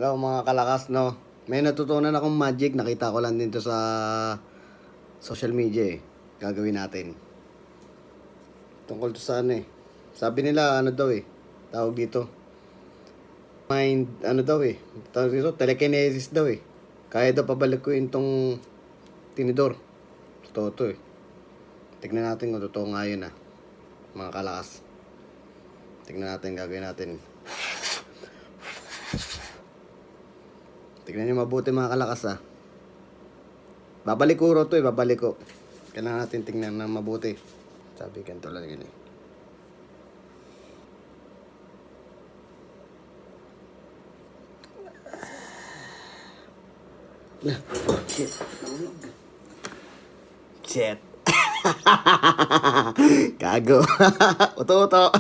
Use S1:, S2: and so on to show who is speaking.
S1: Hello mga kalakas, no? May natutunan akong magic. Nakita ko lang din to sa social media eh. Gagawin natin. Tungkol to sa ano eh. Sabi nila ano daw eh. Tawag dito. Mind, ano daw eh. Tawag dito, telekinesis daw eh. Kaya daw pabalik ko yung tong tinidor. Totoo to eh. Tignan natin kung totoo nga yun ah. Mga kalakas. Tignan natin, gagawin natin. Tignan nyo mabuti mga kalakas ah. Babalik ko to eh, babalik ko. Kailangan natin tingnan na mabuti. Sabi ganito lang yun eh. Shit. Gago. Uto-uto.